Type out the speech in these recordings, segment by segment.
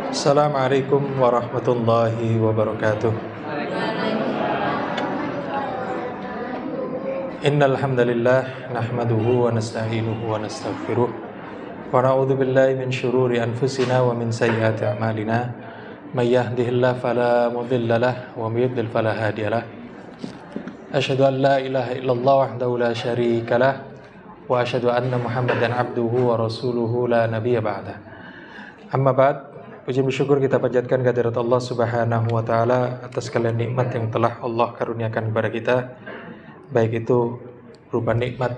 Assalamualaikum warahmatullahi wabarakatuh. Innal hamdalillah nahmaduhu wa nasta'inuhu wa nastaghfiruh wa na'udzu billahi min syururi anfusina wa min sayyiati a'malina may yahdihillahu fala mudilla lahu wa may yudlil fala hadiyalah. Asyhadu an la ilaha illallah wahdahu la syarika lah wa asyhadu anna Muhammadan abduhu wa rasuluhu la nabiyya ba'da. Amma ba'd. Puji bersyukur kita panjatkan kehadirat Allah Subhanahu wa taala atas segala nikmat yang telah Allah karuniakan kepada kita, baik itu berupa nikmat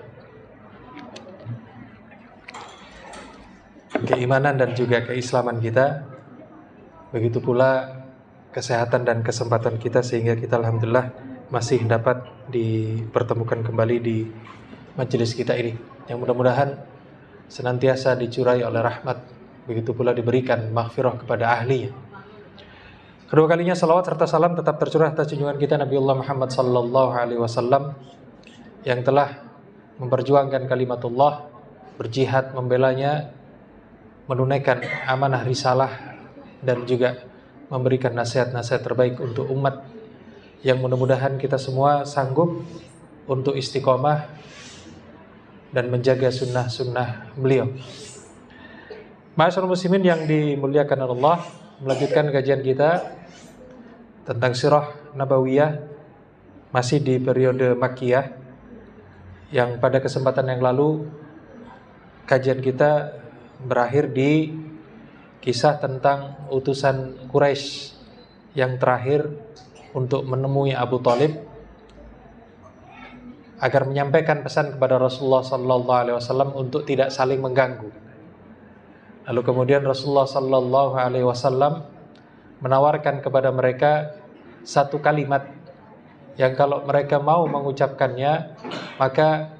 keimanan dan juga keislaman kita, begitu pula kesehatan dan kesempatan kita sehingga kita alhamdulillah masih dapat dipertemukan kembali di majelis kita ini, yang mudah-mudahan senantiasa dicurai oleh rahmat, begitu pula diberikan maghfirah kepada ahlinya. Kedua kalinya salawat serta salam tetap tercurah atas junjungan kita Nabiullah Muhammad sallallahu alaihi wasallam yang telah memperjuangkan kalimatullah, berjihad membelanya, menunaikan amanah risalah dan juga memberikan nasihat-nasihat terbaik untuk umat, yang mudah-mudahan kita semua sanggup untuk istiqomah dan menjaga sunnah-sunnah beliau. Ma'asyiral muslimin yang dimuliakan Allah, melanjutkan kajian kita tentang sirah nabawiyah masih di periode Makkiyah, yang pada kesempatan yang lalu kajian kita berakhir di kisah tentang utusan Quraisy yang terakhir untuk menemui Abu Thalib agar menyampaikan pesan kepada Rasulullah SAW untuk tidak saling mengganggu. Lalu kemudian Rasulullah SAW menawarkan kepada mereka satu kalimat yang kalau mereka mau mengucapkannya, maka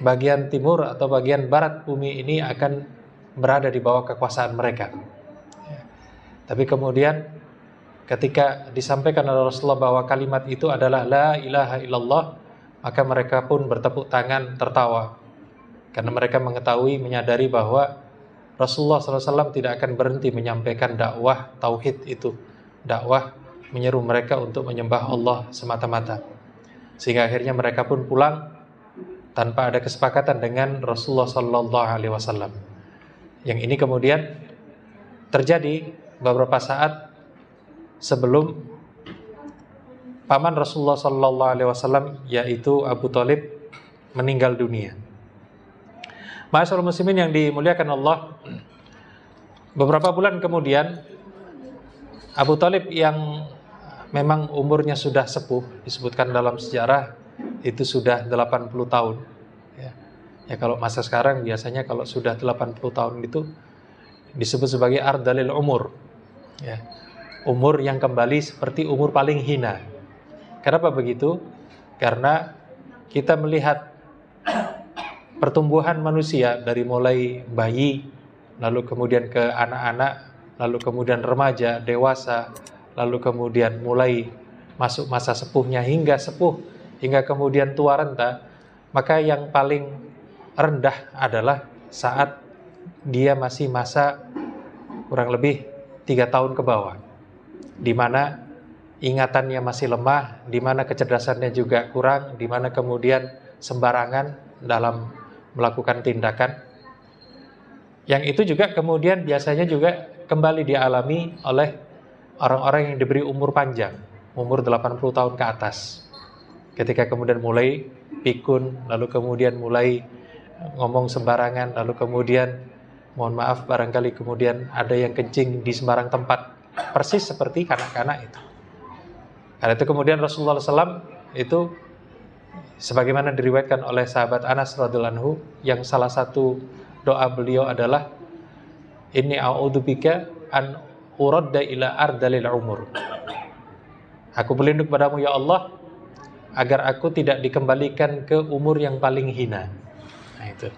bagian timur atau bagian barat bumi ini akan berada di bawah kekuasaan mereka. Tapi kemudian ketika disampaikan oleh Rasulullah bahwa kalimat itu adalah la ilaha illallah, maka mereka pun bertepuk tangan tertawa, karena mereka mengetahui, menyadari bahwa Rasulullah SAW tidak akan berhenti menyampaikan dakwah tauhid itu, dakwah menyeru mereka untuk menyembah Allah semata-mata. Sehingga akhirnya mereka pun pulang tanpa ada kesepakatan dengan Rasulullah SAW. Yang ini kemudian terjadi beberapa saat sebelum paman Rasulullah SAW, yaitu Abu Thalib, meninggal dunia. Ma'asyiral muslimin yang dimuliakan Allah, beberapa bulan kemudian Abu Thalib yang memang umurnya sudah sepuh, disebutkan dalam sejarah itu sudah 80 tahun. Ya, kalau masa sekarang biasanya kalau sudah 80 tahun itu disebut sebagai ardalil umur. Ya, umur yang kembali seperti umur paling hina. Kenapa begitu? Karena kita melihat pertumbuhan manusia dari mulai bayi, lalu kemudian ke anak-anak, lalu kemudian remaja, dewasa, lalu kemudian mulai masuk masa sepuhnya hingga sepuh, hingga kemudian tua renta. Maka yang paling rendah adalah saat dia masih masa kurang lebih 3 tahun ke bawah, di mana ingatannya masih lemah, di mana kecerdasannya juga kurang, di mana kemudian sembarangan dalam melakukan tindakan. Yang itu juga kemudian biasanya juga kembali dialami oleh orang-orang yang diberi umur panjang, umur 80 tahun ke atas. Ketika kemudian mulai pikun, lalu kemudian mulai ngomong sembarangan, lalu kemudian mohon maaf barangkali kemudian ada yang kencing di sembarang tempat, persis seperti kanak-kanak itu. Karena itu kemudian Rasulullah SAW itu, sebagaimana diriwayatkan oleh sahabat Anas radhiyallahu anhu, yang salah satu doa beliau adalah inni a'udzubika an uradda ila ardalil umur. Aku berlindung padamu ya Allah agar aku tidak dikembalikan ke umur yang paling hina. Nah itu.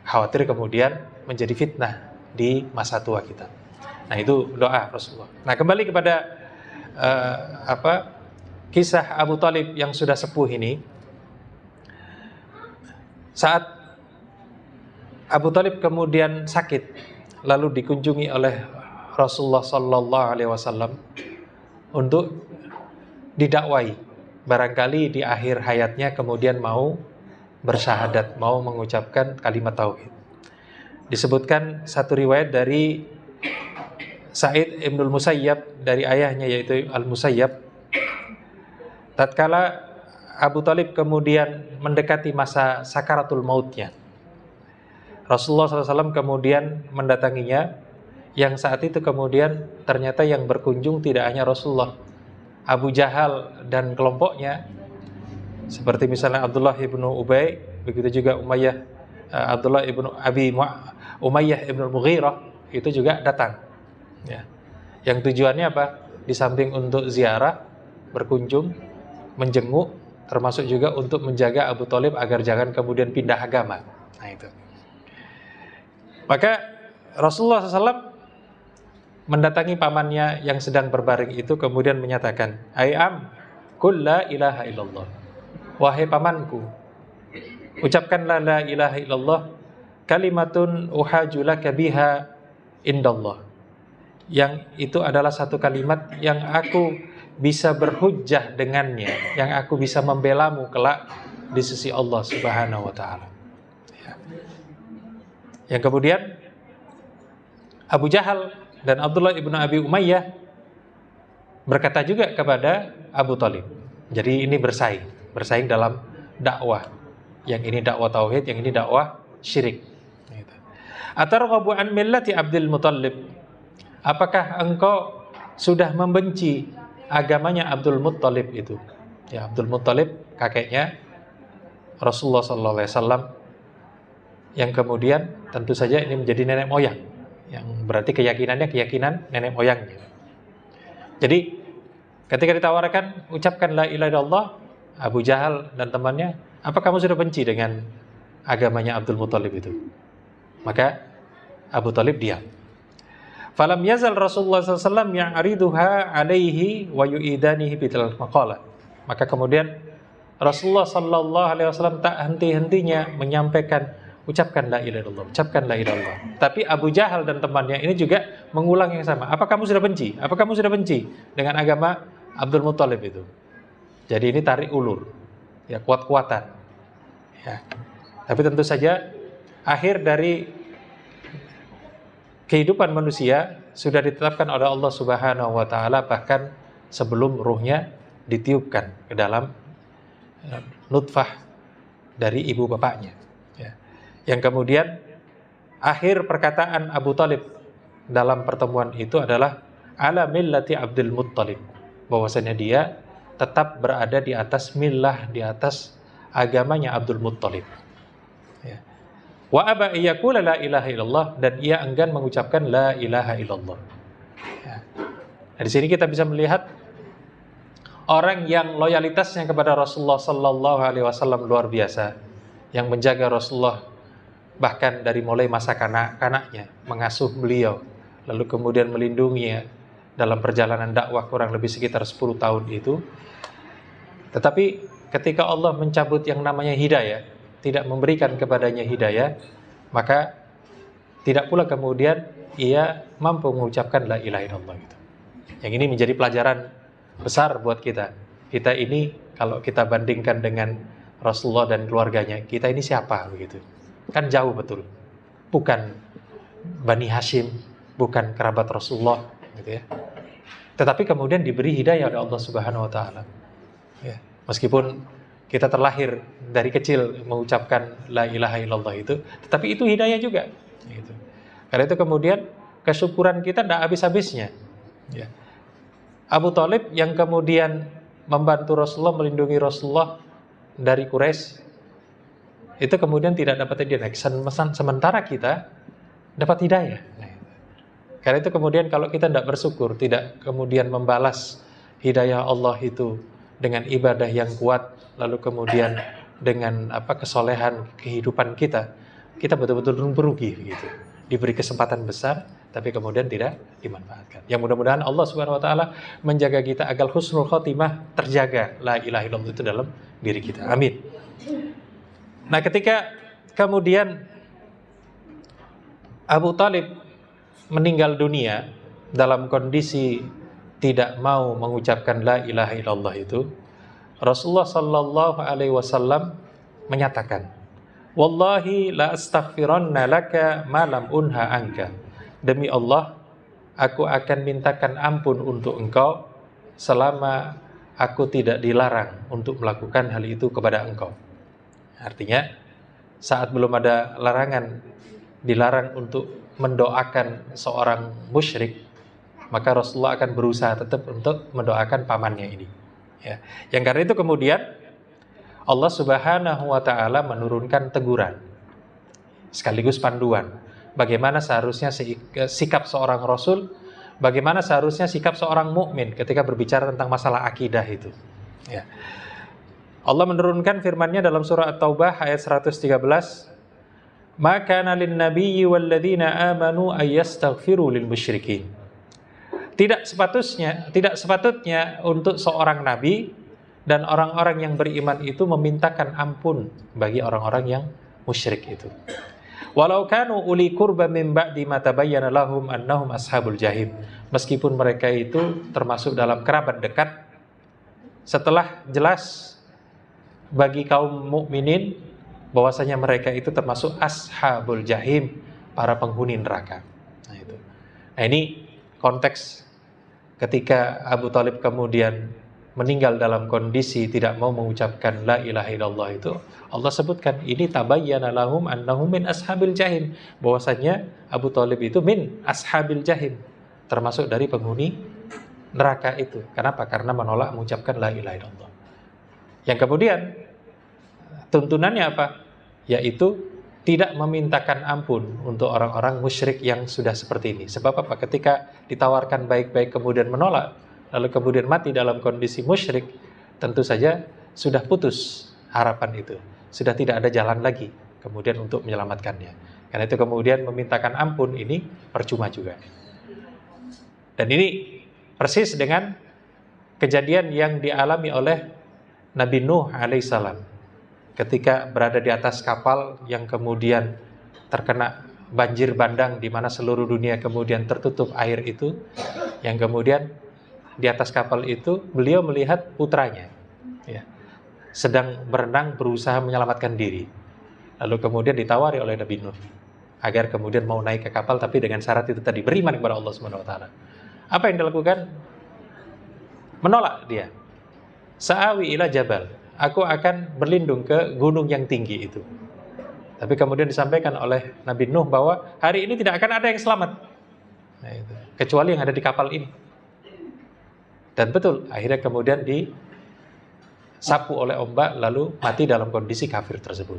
Khawatir kemudian menjadi fitnah di masa tua kita. Nah itu doa Rasulullah. Nah kembali kepada kisah Abu Thalib yang sudah sepuh ini. Saat Abu Thalib kemudian sakit, lalu dikunjungi oleh Rasulullah sallallahu alaihi wasallam untuk didakwai. Barangkali di akhir hayatnya kemudian mau bersyahadat, mau mengucapkan kalimat tauhid. Disebutkan satu riwayat dari Sa'id Ibnul Musayyab dari ayahnya yaitu Al-Musayyab, tatkala Abu Thalib kemudian mendekati masa sakaratul mautnya, Rasulullah SAW kemudian mendatanginya, yang saat itu kemudian ternyata yang berkunjung tidak hanya Rasulullah, Abu Jahal dan kelompoknya, seperti misalnya Abdullah ibnu Ubay, begitu juga Abdullah ibnu Umayyah ibnu Mughirah, itu juga datang. Ya. Yang tujuannya apa? Di samping untuk ziarah, berkunjung, menjenguk, termasuk juga untuk menjaga Abu Thalib agar jangan kemudian pindah agama. Nah itu. Maka Rasulullah SAW mendatangi pamannya yang sedang berbaring itu, kemudian menyatakan, Ayam, kul la ilaha illallah. Wahai pamanku, ucapkanlah la ilaha illallah, kalimatun uhajulaka biha indallah. Yang itu adalah satu kalimat yang aku bisa berhujjah dengannya, yang aku bisa membelamu kelak di sisi Allah Subhanahu wa ta'ala. Ya. Yang kemudian Abu Jahal dan Abdullah ibnu Abi Umayyah berkata juga kepada Abu Thalib. Jadi ini bersaing dalam dakwah. Yang ini dakwah tauhid, yang ini dakwah syirik. Atarghabu an millati Abdul Muttalib. Apakah engkau sudah membenci agamanya Abdul Muttalib itu? Ya, Abdul Muttalib kakeknya Rasulullah SAW, yang kemudian tentu saja ini menjadi nenek moyang, yang berarti keyakinan nenek moyangnya. Jadi ketika ditawarkan ucapkan la ilaha illallah, Abu Jahal dan temannya, apa kamu sudah benci dengan agamanya Abdul Muttalib itu? Maka Abu Thalib diam. Falam yazal Rasulullah SAW ya'riduha alaihi wa yu'idanihi bitil maqalah. Maka kemudian Rasulullah SAW tak henti-hentinya menyampaikan, ucapkan la ilaha illallah, ucapkan la ilaha illallah. Tapi Abu Jahal dan temannya ini juga mengulang yang sama. Apa kamu sudah benci? Apa kamu sudah benci dengan agama Abdul Muttalib itu? Jadi ini tarik ulur, ya, kuat-kuatan. Ya. Tapi tentu saja akhir dari kehidupan manusia sudah ditetapkan oleh Allah Subhanahu wa ta'ala, bahkan sebelum ruhnya ditiupkan ke dalam nutfah dari ibu bapaknya. Ya. Yang kemudian akhir perkataan Abu Thalib dalam pertemuan itu adalah ala millati Abdul Muttalib, bahwasanya dia tetap berada di atas millah, di atas agamanya Abdul Muttalib. Ya. Wa aba iyaqula la ilaha illallah, dan ia enggan mengucapkan la ilaha illallah. Ya. Nah, di sini kita bisa melihat orang yang loyalitasnya kepada Rasulullah sallallahu alaihi wasallam luar biasa, yang menjaga Rasulullah bahkan dari mulai masa kanak-kanaknya, mengasuh beliau, lalu kemudian melindunginya dalam perjalanan dakwah kurang lebih sekitar 10 tahun itu. Tetapi ketika Allah mencabut yang namanya hidayah, tidak memberikan kepadanya hidayah, maka tidak pula kemudian ia mampu mengucapkan la ilaha illallah gitu. Yang ini menjadi pelajaran besar buat kita. Kita ini kalau kita bandingkan dengan Rasulullah dan keluarganya, kita ini siapa begitu? Kan jauh betul. Bukan Bani Hashim, bukan kerabat Rasulullah gitu ya. Tetapi kemudian diberi hidayah oleh Allah Subhanahu wa taala. Ya, meskipun kita terlahir dari kecil mengucapkan la ilaha illallah itu, tetapi itu hidayah juga. Gitu. Karena itu kemudian kesyukuran kita tidak habis-habisnya. Ya. Abu Thalib yang kemudian membantu Rasulullah, melindungi Rasulullah dari Quraisy, itu kemudian tidak dapat hidayah. Sementara kita dapat hidayah. Karena itu kemudian kalau kita tidak bersyukur, tidak kemudian membalas hidayah Allah itu dengan ibadah yang kuat, lalu kemudian dengan kesolehan kehidupan kita betul-betul merugi begitu. Diberi kesempatan besar, tapi kemudian tidak dimanfaatkan. Yang mudah-mudahan Allah Subhanahu wa taala menjaga kita agar husnul khotimah, terjaga la ilaha illallah itu dalam diri kita. Amin. Nah, ketika kemudian Abu Thalib meninggal dunia dalam kondisi tidak mau mengucapkan la ilaha illallah itu, Rasulullah sallallahu alaihi wasallam menyatakan, "Wallahi la astaghfiranna laka ma lam unha anka." Demi Allah, aku akan mintakan ampun untuk engkau selama aku tidak dilarang untuk melakukan hal itu kepada engkau. Artinya, saat belum ada larangan, dilarang untuk mendoakan seorang musyrik, maka Rasulullah akan berusaha tetap untuk mendoakan pamannya ini. Ya. Yang karena itu kemudian Allah Subhanahu wa Ta'ala menurunkan teguran sekaligus panduan bagaimana seharusnya sikap seorang Rasul, bagaimana seharusnya sikap seorang mukmin ketika berbicara tentang masalah akidah itu. Ya. Allah menurunkan firman-Nya dalam surah At-Taubah ayat 113, "Ma kana lin-nabiyyi walladzina amanu ayyastaghfiru lil musyrikin." Tidak sepatutnya untuk seorang nabi dan orang-orang yang beriman itu memintakan ampun bagi orang-orang yang musyrik itu. Walau kanu uli qurba min ba'di ma tabayyana lahum annahum ashabul jahim. Meskipun mereka itu termasuk dalam kerabat dekat setelah jelas bagi kaum mukminin bahwasanya mereka itu termasuk ashabul jahim, para penghuni neraka. Nah itu. Nah ini konteks ketika Abu Thalib kemudian meninggal dalam kondisi tidak mau mengucapkan la ilaha illallah itu, Allah sebutkan ini tabayyana lahum annahum min ashabil jahim, bahwasanya Abu Thalib itu min ashabil jahim, termasuk dari penghuni neraka itu. Kenapa? Karena menolak mengucapkan la ilaha illallah. Yang kemudian tuntunannya apa? Yaitu tidak memintakan ampun untuk orang-orang musyrik yang sudah seperti ini. Sebab apa? Ketika ditawarkan baik-baik kemudian menolak, lalu kemudian mati dalam kondisi musyrik, tentu saja sudah putus harapan itu. Sudah tidak ada jalan lagi kemudian untuk menyelamatkannya. Karena itu kemudian memintakan ampun ini percuma juga. Dan ini persis dengan kejadian yang dialami oleh Nabi Nuh alaihissalam ketika berada di atas kapal yang kemudian terkena banjir bandang di mana seluruh dunia kemudian tertutup air itu, yang kemudian di atas kapal itu beliau melihat putranya ya, sedang berenang berusaha menyelamatkan diri. Lalu kemudian ditawari oleh Nabi Nuh agar kemudian mau naik ke kapal, tapi dengan syarat itu tadi, beriman kepada Allah Subhanahu wa taala. Apa yang dilakukan? Menolak dia. Sa'awi ila jabal, aku akan berlindung ke gunung yang tinggi itu. Tapi kemudian disampaikan oleh Nabi Nuh bahwa hari ini tidak akan ada yang selamat, nah, itu, kecuali yang ada di kapal ini. Dan betul, akhirnya kemudian disapu oleh ombak lalu mati dalam kondisi kafir tersebut.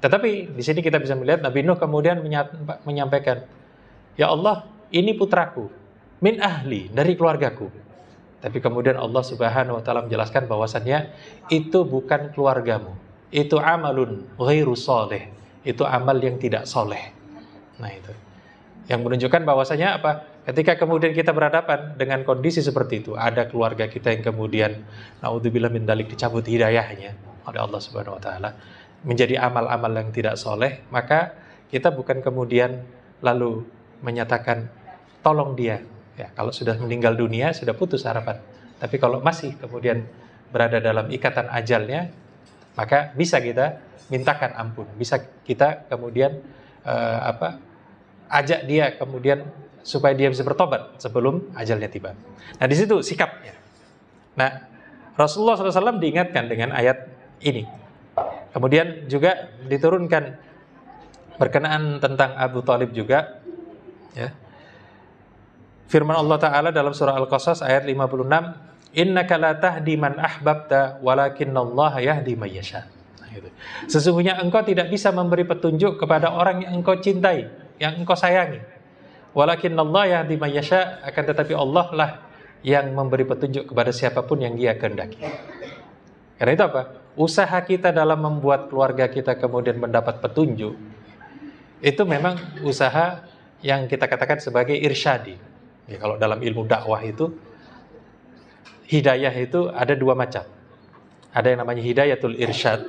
Tetapi di sini kita bisa melihat Nabi Nuh kemudian menyampaikan, ya Allah, ini putraku, min ahli, dari keluargaku. Tapi kemudian Allah Subhanahu wa taala menjelaskan bahwasannya itu bukan keluargamu. Itu amalun ghairu sholih. Itu amal yang tidak soleh. Nah itu. Yang menunjukkan bahwasanya apa? Ketika kemudian kita berhadapan dengan kondisi seperti itu, ada keluarga kita yang kemudian naudzubillah min dzalik dicabut hidayahnya oleh Allah Subhanahu wa taala menjadi amal-amal yang tidak soleh, maka kita bukan kemudian lalu menyatakan tolong dia. Ya, kalau sudah meninggal dunia, sudah putus harapan. Tapi kalau masih kemudian berada dalam ikatan ajalnya, maka bisa kita mintakan ampun. Bisa kita kemudian ajak dia kemudian supaya dia bisa bertobat sebelum ajalnya tiba. Nah, di situ sikapnya. Nah, Rasulullah SAW diingatkan dengan ayat ini. Kemudian juga diturunkan berkenaan tentang Abu Thalib juga, ya. Firman Allah Ta'ala dalam surah Al-Qasas ayat 56, innaka la tahdi man ahbabta walakinallaha yahdi man yasha. Nah, gitu. Sesungguhnya engkau tidak bisa memberi petunjuk kepada orang yang engkau cintai, yang engkau sayangi. Walakinallaha yahdi man yasha, akan tetapi Allah lah yang memberi petunjuk kepada siapapun yang Dia kehendaki. Karena itu apa? Usaha kita dalam membuat keluarga kita kemudian mendapat petunjuk, itu memang usaha yang kita katakan sebagai irsyadi. Ya, kalau dalam ilmu dakwah itu, hidayah itu ada dua macam. Ada yang namanya hidayatul irsyad.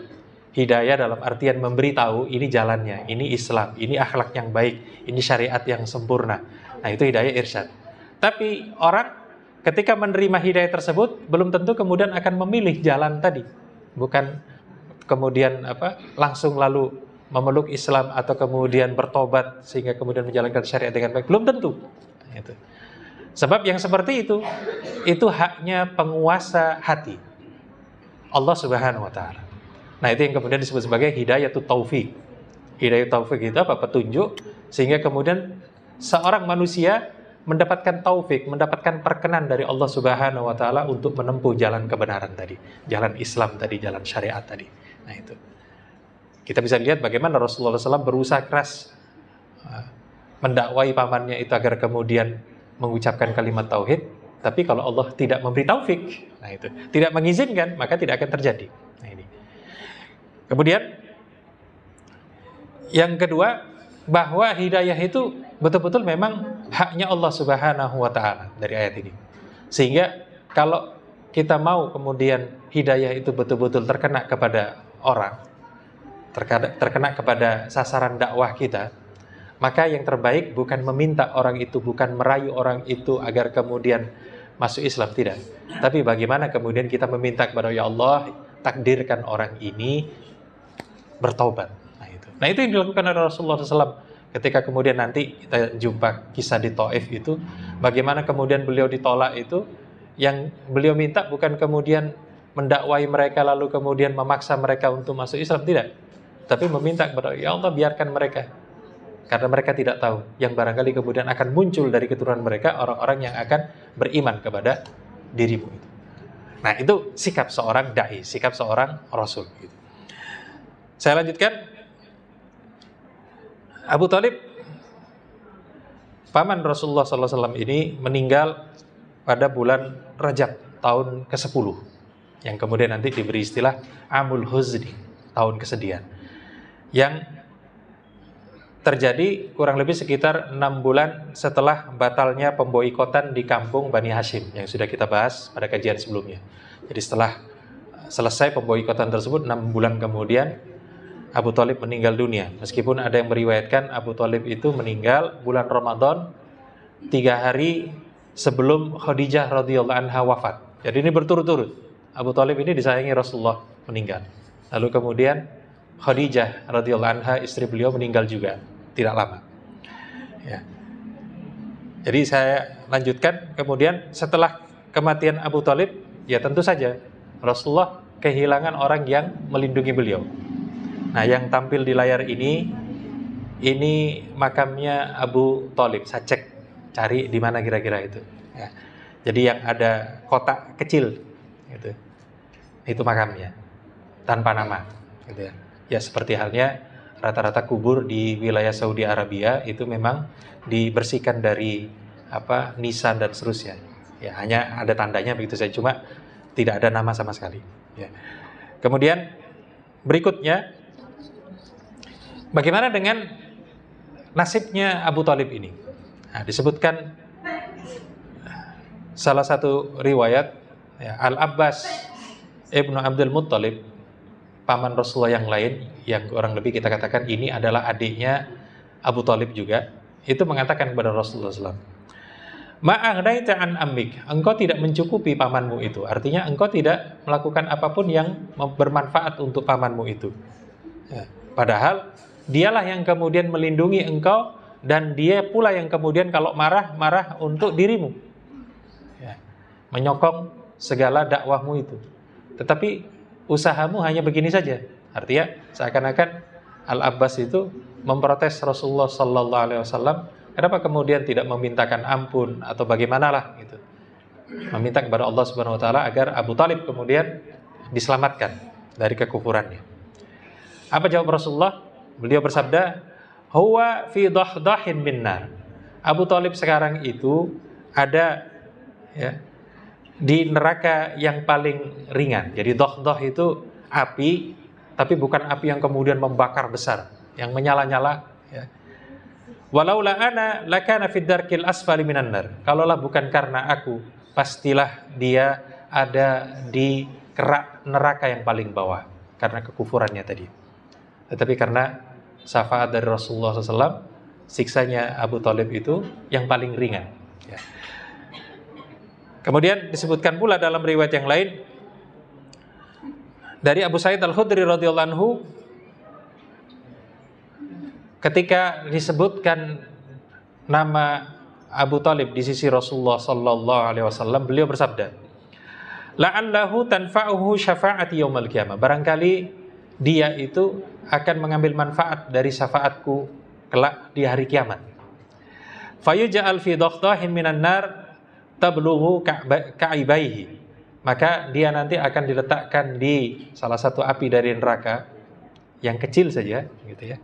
Hidayah dalam artian memberitahu ini jalannya, ini Islam, ini akhlak yang baik, ini syariat yang sempurna. Nah, itu hidayah irsyad. Tapi orang ketika menerima hidayah tersebut belum tentu kemudian akan memilih jalan tadi. Bukan kemudian langsung lalu memeluk Islam atau kemudian bertobat sehingga kemudian menjalankan syariat dengan baik. Belum tentu. Nah, itu. Sebab yang seperti itu haknya penguasa hati, Allah Subhanahu wa taala. Nah, itu yang kemudian disebut sebagai hidayatut taufik. Hidayah taufik itu apa? Petunjuk, sehingga kemudian seorang manusia mendapatkan taufik, mendapatkan perkenan dari Allah Subhanahu wa taala untuk menempuh jalan kebenaran tadi, jalan Islam tadi, jalan syariat tadi. Nah, itu. Kita bisa lihat bagaimana Rasulullah SAW berusaha keras mendakwai pamannya itu agar kemudian mengucapkan kalimat tauhid, tapi kalau Allah tidak memberi taufik, nah itu, tidak mengizinkan, maka tidak akan terjadi. Nah, ini. Kemudian yang kedua, bahwa hidayah itu betul-betul memang haknya Allah Subhanahu wa taala dari ayat ini. Sehingga kalau kita mau kemudian hidayah itu betul-betul terkena kepada orang, terkena kepada sasaran dakwah kita, maka yang terbaik bukan meminta orang itu, bukan merayu orang itu agar kemudian masuk Islam, tidak. Tapi bagaimana kemudian kita meminta kepada ya Allah, takdirkan orang ini bertaubat. Nah itu yang dilakukan oleh Rasulullah SAW. Ketika kemudian nanti kita jumpa kisah di Taif itu, bagaimana kemudian beliau ditolak itu, yang beliau minta bukan kemudian mendakwai mereka lalu kemudian memaksa mereka untuk masuk Islam, tidak. Tapi meminta kepada ya Allah, biarkan mereka. Karena mereka tidak tahu yang barangkali kemudian akan muncul dari keturunan mereka orang-orang yang akan beriman kepada dirimu itu. Nah, itu sikap seorang dai, sikap seorang rasul gitu. Saya lanjutkan. Abu Thalib, paman Rasulullah SAW ini meninggal pada bulan Rajab tahun ke-10, yang kemudian nanti diberi istilah Amul Huzni, tahun kesedihan, yang terjadi kurang lebih sekitar 6 bulan setelah batalnya pemboikotan di kampung Bani Hashim yang sudah kita bahas pada kajian sebelumnya. Jadi setelah selesai pemboikotan tersebut, 6 bulan kemudian Abu Thalib meninggal dunia. Meskipun ada yang meriwayatkan Abu Thalib itu meninggal bulan Ramadan 3 hari sebelum Khadijah radhiyallahu anha wafat. Jadi ini berturut-turut. Abu Thalib ini disayangi Rasulullah, meninggal. Lalu kemudian Khadijah radhiyallahu anha, istri beliau, meninggal juga tidak lama. Ya. Jadi saya lanjutkan. Kemudian setelah kematian Abu Thalib, ya tentu saja Rasulullah kehilangan orang yang melindungi beliau. Nah, yang tampil di layar ini makamnya Abu Thalib. Saya cek, cari di mana kira-kira itu. Ya. Jadi yang ada kotak kecil, itu makamnya, tanpa nama. Gitu ya. Ya seperti halnya rata-rata kubur di wilayah Saudi Arabia itu memang dibersihkan dari nisan dan seterusnya. Ya, hanya ada tandanya begitu saja, cuma tidak ada nama sama sekali. Ya. Kemudian berikutnya, bagaimana dengan nasibnya Abu Thalib ini? Nah, disebutkan salah satu riwayat, ya, Al-Abbas Ibnu Abdul Muttalib, paman Rasulullah yang lain, yang kurang lebih kita katakan ini adalah adiknya Abu Thalib juga, itu mengatakan kepada Rasulullah SAW, ma'agnaita an ammik, engkau tidak mencukupi pamanmu itu. Artinya engkau tidak melakukan apapun yang bermanfaat untuk pamanmu itu. Ya. Padahal dialah yang kemudian melindungi engkau, dan dia pula yang kemudian kalau marah untuk dirimu, ya, menyokong segala dakwahmu itu. Tetapi usahamu hanya begini saja. Artinya seakan-akan Al-Abbas itu memprotes Rasulullah Sallallahu Alaihi Wasallam. Kenapa kemudian tidak memintakan ampun atau bagaimanalah gitu, meminta kepada Allah Subhanahu Wa Taala agar Abu Thalib kemudian diselamatkan dari kekufurannya. Apa jawab Rasulullah? Beliau bersabda, huwa fi dahdahin minnar. Abu Thalib sekarang itu ada, ya, di neraka yang paling ringan. Jadi dahdah itu api, tapi bukan api yang kemudian membakar besar, yang menyala-nyala, ya. Walaula ana lakana fid darkil asfali minan nar. Kalaulah bukan karena aku, pastilah dia ada di kerak neraka yang paling bawah karena kekufurannya tadi. Tetapi karena syafaat dari Rasulullah SAW, siksanya Abu Thalib itu yang paling ringan. Ya. Kemudian disebutkan pula dalam riwayat yang lain dari Abu Sa'id Al-Khudri radhiyallahu anhu, ketika disebutkan nama Abu Thalib di sisi Rasulullah sallallahu alaihi wasallam, beliau bersabda, "La'allahu tanfa'uhu syafa'ati yaumil qiyamah." Barangkali dia itu akan mengambil manfaat dari syafaatku kelak di hari kiamat. Fayuj'al fi dhakhdahin minan nar tablughu ka'ibaihi. Maka dia nanti akan diletakkan di salah satu api dari neraka yang kecil saja, gitu ya.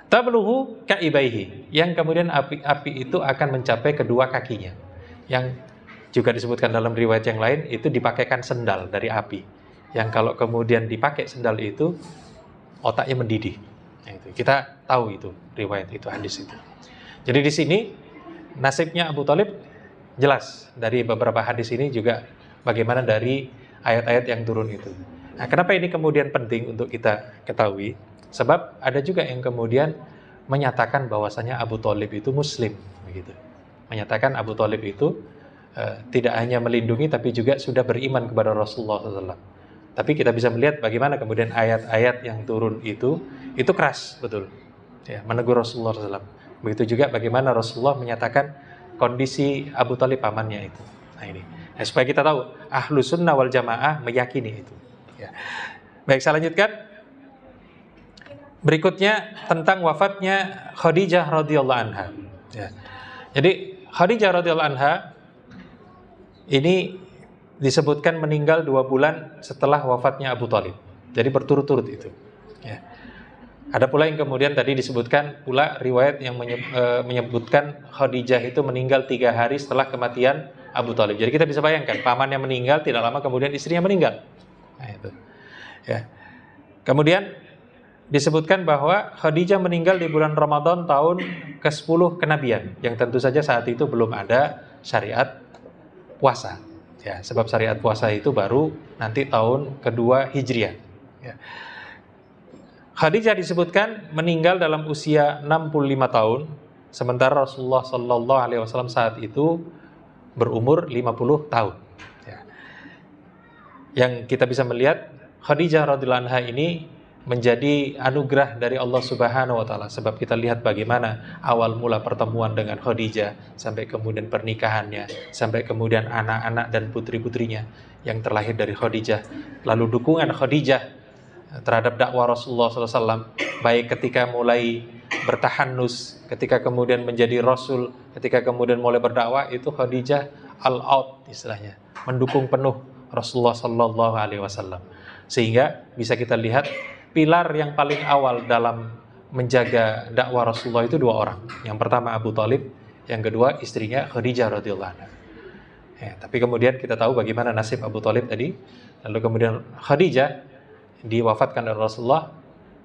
Tablughu ka'ibaihi, yang kemudian api itu akan mencapai kedua kakinya. Yang juga disebutkan dalam riwayat yang lain itu dipakaikan sendal dari api. Yang kalau kemudian dipakai sendal itu otaknya mendidih. Nah, itu kita tahu itu riwayat itu, hadis itu. Jadi di sini nasibnya Abu Thalib jelas dari beberapa hadis ini, juga bagaimana dari ayat-ayat yang turun itu. Nah, kenapa ini kemudian penting untuk kita ketahui? Sebab ada juga yang kemudian menyatakan bahwasanya Abu Thalib itu Muslim, begitu. Menyatakan Abu Thalib itu tidak hanya melindungi, tapi juga sudah beriman kepada Rasulullah SAW. Tapi kita bisa melihat bagaimana kemudian ayat-ayat yang turun itu keras betul, ya, menegur Rasulullah SAW. Begitu juga bagaimana Rasulullah menyatakan kondisi Abu Thalib pamannya itu. Nah ini, nah, supaya kita tahu Ahlus Sunnah wal Jamaah meyakini itu. Ya. Baik, saya lanjutkan. Berikutnya tentang wafatnya Khadijah radhiyallahu anha. Ya. Jadi Khadijah radhiyallahu anha ini disebutkan meninggal 2 bulan setelah wafatnya Abu Thalib. Jadi berturut-turut itu. Ya. Ada pula yang kemudian tadi disebutkan pula riwayat yang menyebutkan Khadijah itu meninggal 3 hari setelah kematian Abu Thalib. Jadi kita bisa bayangkan, pamannya meninggal, tidak lama kemudian istrinya meninggal. Nah, itu. Ya. Kemudian disebutkan bahwa Khadijah meninggal di bulan Ramadan tahun ke-10 kenabian, yang tentu saja saat itu belum ada syariat puasa. Ya, sebab syariat puasa itu baru nanti tahun kedua Hijriah. Ya. Khadijah disebutkan meninggal dalam usia 65 tahun, sementara Rasulullah Sallallahu Alaihi Wasallam saat itu berumur 50 tahun. Ya. Yang kita bisa melihat Khadijah radhiyallahu anha ini menjadi anugerah dari Allah Subhanahu wa taala, sebab kita lihat bagaimana awal mula pertemuan dengan Khadijah sampai kemudian pernikahannya, sampai kemudian anak-anak dan putri-putrinya yang terlahir dari Khadijah, lalu dukungan Khadijah terhadap dakwah Rasulullah SAW, baik ketika mulai bertahanus, ketika kemudian menjadi Rasul, ketika kemudian mulai berdakwah, itu Khadijah all-out istilahnya, mendukung penuh Rasulullah SAW. Sehingga bisa kita lihat pilar yang paling awal dalam menjaga dakwah Rasulullah itu 2 orang. Yang pertama Abu Thalib, yang kedua istrinya Khadijah radhiyallahu anha. Ya, tapi kemudian kita tahu bagaimana nasib Abu Thalib tadi. Lalu kemudian Khadijah diwafatkan oleh Rasulullah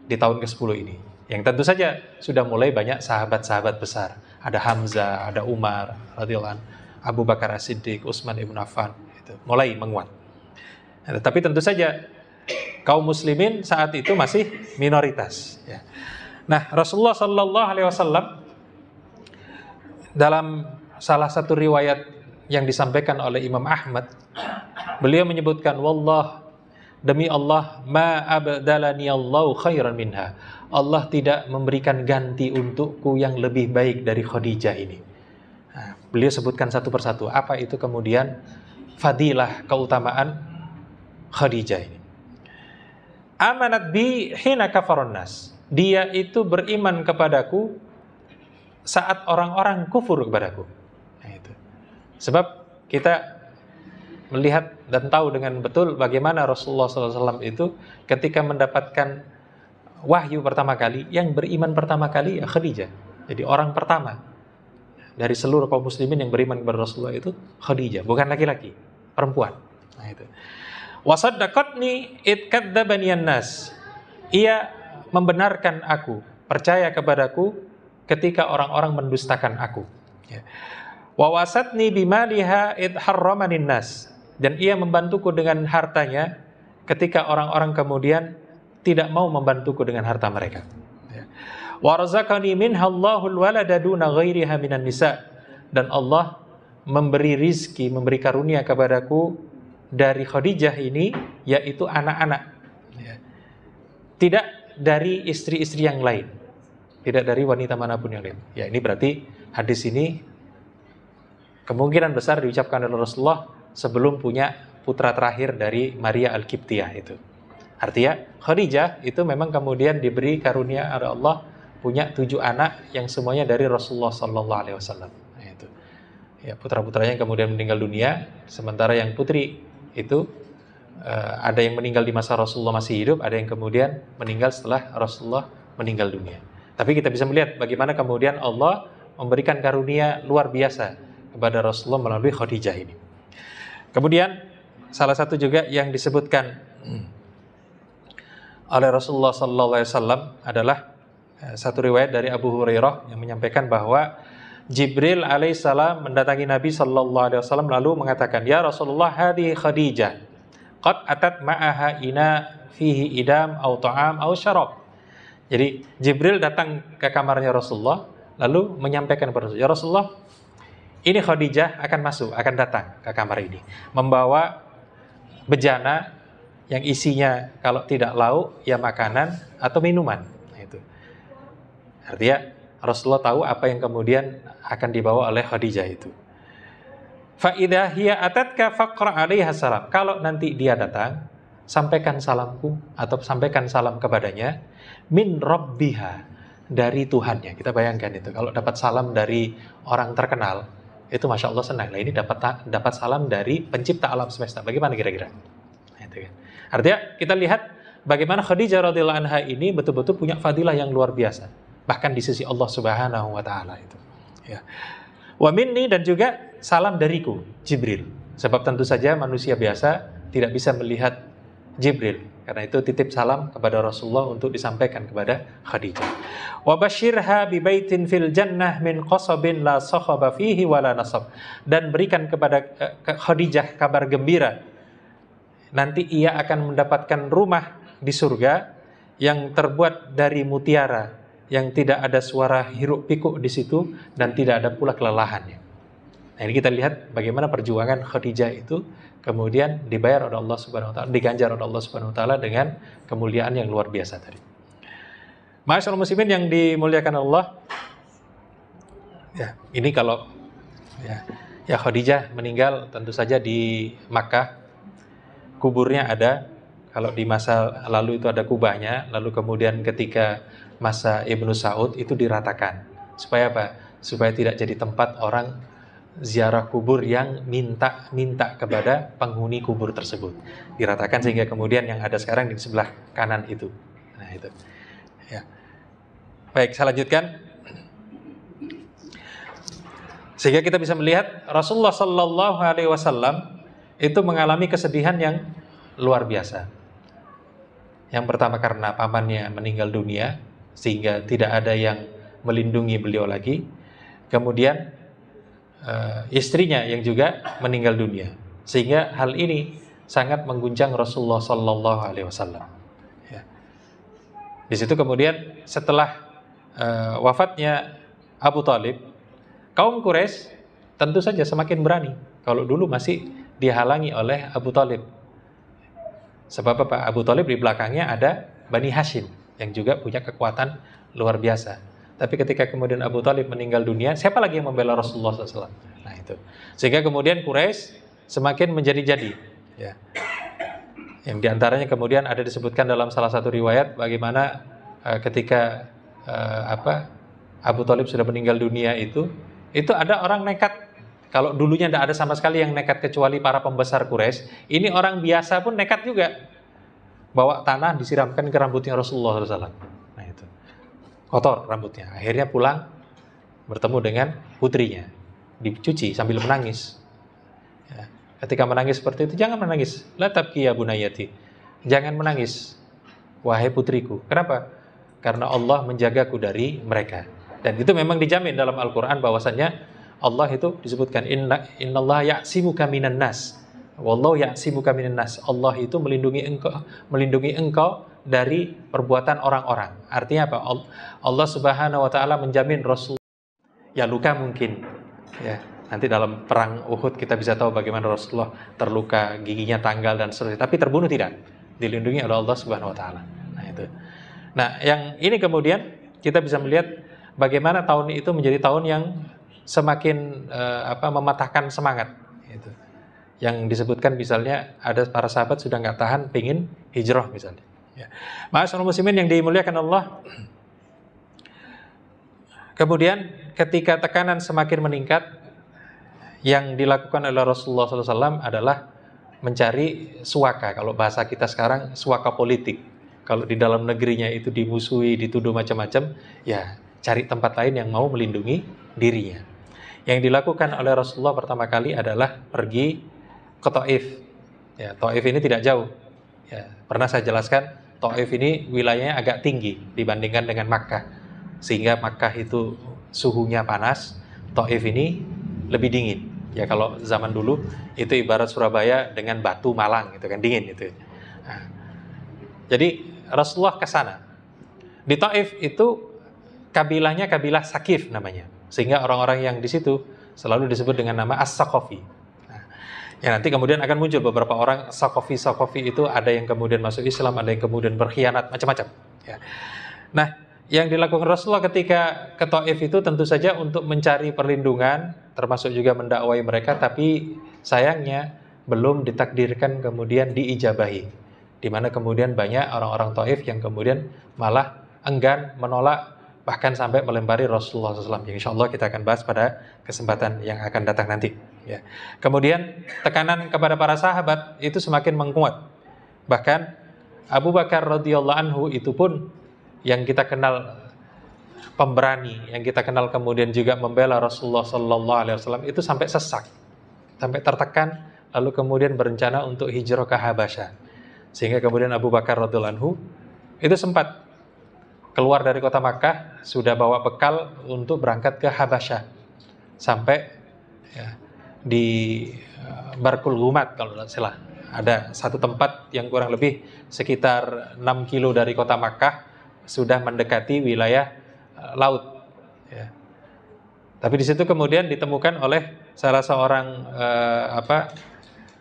di tahun ke-10 ini. Yang tentu saja sudah mulai banyak sahabat-sahabat besar. Ada Hamzah, ada Umar radhiyallahu anhu, Abu Bakar As-Siddiq, Utsman ibn Affan, itu mulai menguat. Nah, tapi tentu saja kaum muslimin saat itu masih minoritas. Ya. Nah, Rasulullah Sallallahu Alaihi Wasallam dalam salah satu riwayat yang disampaikan oleh Imam Ahmad, beliau menyebutkan, wallah, demi Allah, ma abdalani Allahu khairan minha. Allah tidak memberikan ganti untukku yang lebih baik dari Khadijah ini. Nah, beliau sebutkan satu persatu apa itu kemudian fadilah, keutamaan Khadijah ini. Amanat bi hina kafarun nas. Dia itu beriman kepadaku saat orang-orang kufur kepadaku. Nah, itu. Sebab kita melihat dan tahu dengan betul bagaimana Rasulullah SAW itu ketika mendapatkan wahyu pertama kali, yang beriman pertama kali ya Khadijah. Jadi orang pertama dari seluruh kaum muslimin yang beriman kepada Rasulullah itu Khadijah, bukan laki-laki, perempuan. Nah, itu. Wasaddaqatni id kadzdzabani an-nas. Ia membenarkan aku, percaya kepadaku ketika orang-orang mendustakan aku. Ya. Wa wasatni bimaliha id harramanin nas. Dan ia membantuku dengan hartanya ketika orang-orang kemudian tidak mau membantuku dengan harta mereka. Ya. Wa razaqani minha Allahul walada duna ghairiha minan nisa. Dan Allah memberi rizki, memberi karunia kepadaku dari Khadijah ini, yaitu anak-anak. Ya. Tidak dari istri-istri yang lain, tidak dari wanita manapun yang lain. Ya, ini berarti hadis ini kemungkinan besar diucapkan oleh Rasulullah sebelum punya putra terakhir dari Maria Al-Qibtiyah itu. Artinya Khadijah itu memang kemudian diberi karunia oleh Allah punya 7 anak yang semuanya dari Rasulullah Sallallahu Alaihi Wasallam. Nah, itu. Ya, putra-putranya yang kemudian meninggal dunia, sementara yang putri itu ada yang meninggal di masa Rasulullah masih hidup, ada yang kemudian meninggal setelah Rasulullah meninggal dunia. Tapi kita bisa melihat bagaimana kemudian Allah memberikan karunia luar biasa kepada Rasulullah melalui Khadijah ini. Kemudian salah satu juga yang disebutkan oleh Rasulullah Sallallahu Alaihi Wasallam adalah satu riwayat dari Abu Hurairah yang menyampaikan bahwa Jibril alaihissalam mendatangi Nabi Sallallahu Alaihi Wasallam lalu mengatakan, ya Rasulullah, hadhi Khadijah qad atat ma'aha ina fihi idam au ta'am au syarab. Jadi Jibril datang ke kamarnya Rasulullah lalu menyampaikan kepada Rasulullah, ya Rasulullah, ini Khadijah akan masuk, akan datang ke kamar ini membawa bejana yang isinya kalau tidak lauk ya makanan atau minuman. Nah, itu artinya Rasulullah tahu apa yang kemudian akan dibawa oleh Khadijah itu. Fa idza hiya atatka faqra 'alaiha salam. Kalau nanti dia datang, sampaikan salamku atau sampaikan salam kepadanya min rabbiha, dari Tuhannya. Kita bayangkan itu kalau dapat salam dari orang terkenal, itu Masya Allah senang. Nah, ini dapat salam dari pencipta alam semesta. Bagaimana kira-kira? Nah, itu kan. Artinya kita lihat bagaimana Khadijah radhiyallahu anha ini betul-betul punya fadilah yang luar biasa, bahkan di sisi Allah Subhanahu wa taala itu. Ya. Wa minni, dan juga salam dariku Jibril. Sebab tentu saja manusia biasa tidak bisa melihat Jibril. Karena itu titip salam kepada Rasulullah untuk disampaikan kepada Khadijah. Wa basyirha bi baitin fil jannah min qasabin la sakhaba fihi wala nasab. Dan berikan kepada Khadijah kabar gembira. Nanti ia akan mendapatkan rumah di surga yang terbuat dari mutiara, yang tidak ada suara hiruk pikuk di situ dan tidak ada pula kelelahannya. Nah, ini kita lihat bagaimana perjuangan Khadijah itu kemudian dibayar oleh Allah Subhanahu wa taala, diganjar oleh Allah Subhanahu wa taala dengan kemuliaan yang luar biasa tadi. Ma'asyiral muslimin yang dimuliakan Allah. Ya, ini kalau ya Khadijah meninggal tentu saja di Makkah. Kuburnya ada, kalau di masa lalu itu ada kubahnya, lalu kemudian ketika masa Ibnu Saud itu diratakan. Supaya apa? Supaya tidak jadi tempat orang ziarah kubur yang minta kepada penghuni kubur tersebut. Diratakan sehingga kemudian yang ada sekarang di sebelah kanan itu. Nah, itu. Ya. Baik, saya lanjutkan. Sehingga kita bisa melihat Rasulullah Sallallahu Alaihi Wasallam itu mengalami kesedihan yang luar biasa. Yang pertama karena pamannya meninggal dunia, sehingga tidak ada yang melindungi beliau lagi. Kemudian istrinya yang juga meninggal dunia, sehingga hal ini sangat mengguncang Rasulullah Sallallahu Alaihi Wasallam. Ya. Di situ kemudian setelah wafatnya Abu Thalib, kaum Quraisy tentu saja semakin berani. Kalau dulu masih dihalangi oleh Abu Thalib. Sebab apa? Abu Thalib di belakangnya ada Bani Hashim yang juga punya kekuatan luar biasa. Tapi ketika kemudian Abu Thalib meninggal dunia, siapa lagi yang membela Rasulullah SAW? Nah, itu. Sehingga kemudian Quraisy semakin menjadi-jadi. Ya. Yang diantaranya kemudian ada disebutkan dalam salah satu riwayat bagaimana ketika Abu Thalib sudah meninggal dunia itu ada orang nekat. Kalau dulunya tidak ada sama sekali yang nekat kecuali para pembesar Quraisy, ini orang biasa pun nekat juga. Bawa tanah disiramkan ke rambutnya Rasulullah SAW. Nah, itu. Kotor rambutnya. Akhirnya pulang bertemu dengan putrinya. Dicuci sambil menangis. Ya. Ketika menangis seperti itu, jangan menangis. La tabki ya bunayati. Jangan menangis, wahai putriku. Kenapa? Karena Allah menjagaku dari mereka. Dan itu memang dijamin dalam Al-Quran bahwasannya Allah itu disebutkan innallaha ya'simuka minan nas. Wallahu ya'simuka minan nas. Allah itu melindungi engkau dari perbuatan orang-orang. Artinya apa? Allah Subhanahu wa taala menjamin Rasul ya luka mungkin ya. Nanti dalam perang Uhud kita bisa tahu bagaimana Rasulullah terluka, giginya tanggal dan seterusnya, tapi terbunuh tidak. Dilindungi oleh Allah Subhanahu wa taala. Nah, itu. Nah, yang ini kemudian kita bisa melihat bagaimana tahun itu menjadi tahun yang semakin mematahkan semangat gitu. Yang disebutkan misalnya ada para sahabat sudah nggak tahan pingin hijrah misalnya ya. Ma'asyiral muslimin yang dimuliakan Allah, kemudian ketika tekanan semakin meningkat, yang dilakukan oleh Rasulullah SAW adalah mencari suaka. Kalau bahasa kita sekarang suaka politik. Kalau di dalam negerinya itu dimusuhi, dituduh macam-macam, ya cari tempat lain yang mau melindungi dirinya. Yang dilakukan oleh Rasulullah pertama kali adalah pergi ke Taif. Ya, Taif ini tidak jauh. Ya, pernah saya jelaskan, Taif ini wilayahnya agak tinggi dibandingkan dengan Makkah. Sehingga Makkah itu suhunya panas, Taif ini lebih dingin. Ya kalau zaman dulu itu ibarat Surabaya dengan Batu Malang gitu kan, dingin itu. Nah, jadi Rasulullah ke sana. Di Taif itu kabilahnya kabilah Sakif namanya. Sehingga orang-orang yang di situ selalu disebut dengan nama As-Saqafi. Nah, ya nanti kemudian akan muncul beberapa orang Saqafi itu, ada yang kemudian masuk Islam, ada yang kemudian berkhianat, macam-macam. Ya. Nah, yang dilakukan Rasulullah ketika ke Taif itu tentu saja untuk mencari perlindungan, termasuk juga mendakwai mereka, tapi sayangnya belum ditakdirkan kemudian diijabahi, di mana kemudian banyak orang-orang Taif yang kemudian malah enggan, menolak, bahkan sampai melempari Rasulullah SAW. Yang insya Allah kita akan bahas pada kesempatan yang akan datang nanti. Ya. Kemudian tekanan kepada para sahabat itu semakin menguat. Bahkan Abu Bakar radhiyallahu anhu itu pun yang kita kenal pemberani, yang kita kenal kemudian juga membela Rasulullah SAW, itu sampai sesak, sampai tertekan, lalu kemudian berencana untuk hijrah ke Habasyah. Sehingga kemudian Abu Bakar radhiyallahu anhu itu sempat keluar dari kota Makkah, sudah bawa bekal untuk berangkat ke Habasyah, sampai ya, di Barkul Ghumat kalau tidak salah. Ada satu tempat yang kurang lebih sekitar 6 kilo dari kota Makkah, sudah mendekati wilayah laut. Ya. Tapi di situ kemudian ditemukan oleh salah seorang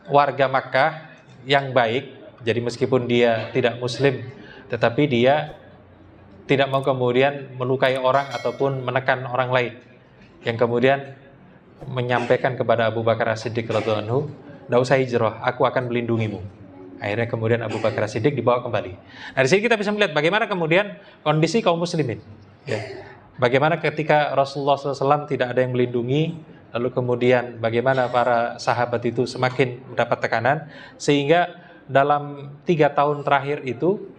warga Makkah yang baik. Jadi meskipun dia tidak Muslim, tetapi dia tidak mau kemudian melukai orang ataupun menekan orang lain. Yang kemudian menyampaikan kepada Abu Bakar As-Siddiq radhiyallahu anhu, "Tidak usah hijrah, aku akan melindungimu." Akhirnya kemudian Abu Bakar As-Siddiq dibawa kembali. Nah, di sini kita bisa melihat bagaimana kemudian kondisi kaum muslimin. Ya. Bagaimana ketika Rasulullah SAW tidak ada yang melindungi, lalu kemudian bagaimana para sahabat itu semakin mendapat tekanan, sehingga dalam 3 tahun terakhir itu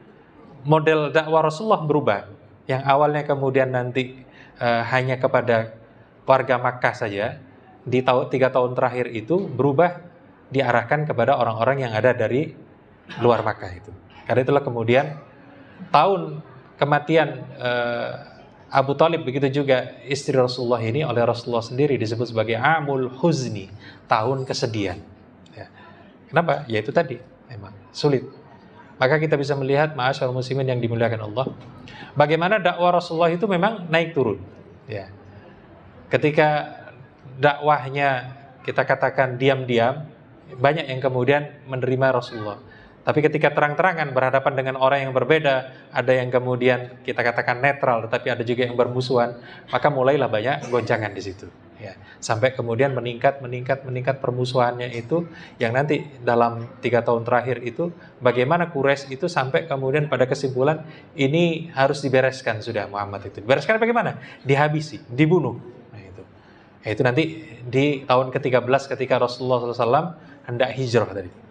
model dakwah Rasulullah berubah. Yang awalnya kemudian nanti hanya kepada warga Makkah saja, di 3 tahun terakhir itu berubah, diarahkan kepada orang-orang yang ada dari luar Makkah itu. Karena itulah kemudian tahun kematian Abu Thalib, begitu juga istri Rasulullah ini oleh Rasulullah sendiri disebut sebagai Amul Huzni, tahun kesedihan. Ya. Kenapa? Ya itu tadi, memang sulit. Maka kita bisa melihat, ma'asyarul muslimin yang dimuliakan Allah, bagaimana dakwah Rasulullah itu memang naik turun. Ya. Ketika dakwahnya kita katakan diam-diam, banyak yang kemudian menerima Rasulullah. Tapi ketika terang-terangan berhadapan dengan orang yang berbeda, ada yang kemudian kita katakan netral, tetapi ada juga yang bermusuhan, maka mulailah banyak goncangan di situ. Ya. Sampai kemudian meningkat permusuhannya itu, yang nanti dalam 3 tahun terakhir itu, bagaimana Quraisy itu sampai kemudian pada kesimpulan, ini harus dibereskan sudah Muhammad itu. Dibereskan bagaimana? Dihabisi, dibunuh. Nah, itu nanti di tahun ke-13 ketika Rasulullah SAW hendak hijrah tadi.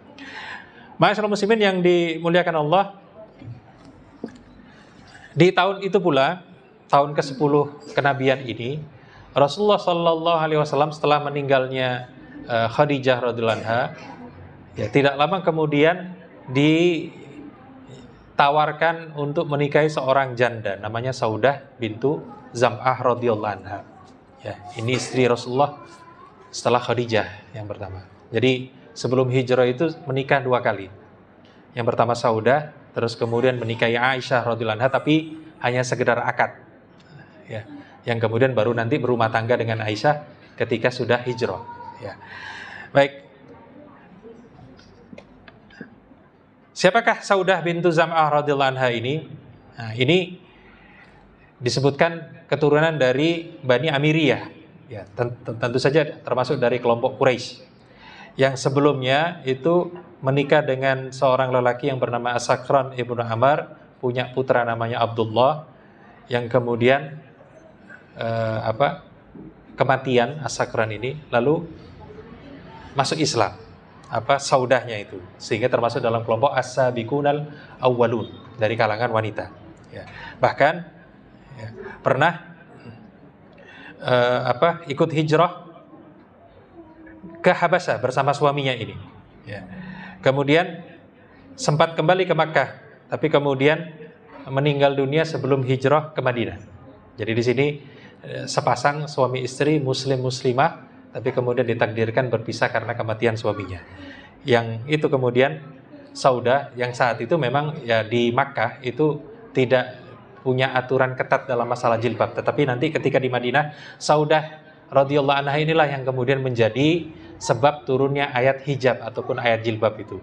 Ma'asyiral muslimin yang dimuliakan Allah, di tahun itu pula, tahun ke-10 kenabian ini, Rasulullah SAW setelah meninggalnya Khadijah radhiyallahu anha, ya tidak lama kemudian ditawarkan untuk menikahi seorang janda namanya Saudah bintu Zam'ah radhiyallahu anha. Ya, ini istri Rasulullah setelah Khadijah yang pertama. Jadi sebelum hijrah itu menikah 2 kali. Yang pertama Saudah, terus kemudian menikahi Aisyah radhiyallahu anha, tapi hanya sekedar akad, ya, yang kemudian baru nanti berumah tangga dengan Aisyah ketika sudah hijrah. Ya. Baik. Siapakah Saudah bintu Zam'ah radhiyallahu anha ini? Nah, ini disebutkan keturunan dari Bani Amiriyah. Ya, tentu saja termasuk dari kelompok Quraisy. Yang sebelumnya itu menikah dengan seorang lelaki yang bernama As-Sakran ibnu Amr, punya putra namanya Abdullah, yang kemudian kematian As-Sakran ini, lalu masuk Islam, saudahnya itu, sehingga termasuk dalam kelompok as-sabiqunal awwalun, dari kalangan wanita. Ya. Bahkan ya, pernah ikut hijrah ke Habasyah bersama suaminya ini. Ya. Kemudian sempat kembali ke Makkah, tapi kemudian meninggal dunia sebelum hijrah ke Madinah. Jadi di sini sepasang suami istri muslim-muslimah, tapi kemudian ditakdirkan berpisah karena kematian suaminya. Yang itu kemudian Saudah, yang saat itu memang ya di Makkah itu tidak punya aturan ketat dalam masalah jilbab, tetapi nanti ketika di Madinah, Saudah radhiyallahu anha inilah yang kemudian menjadi sebab turunnya ayat hijab ataupun ayat jilbab itu,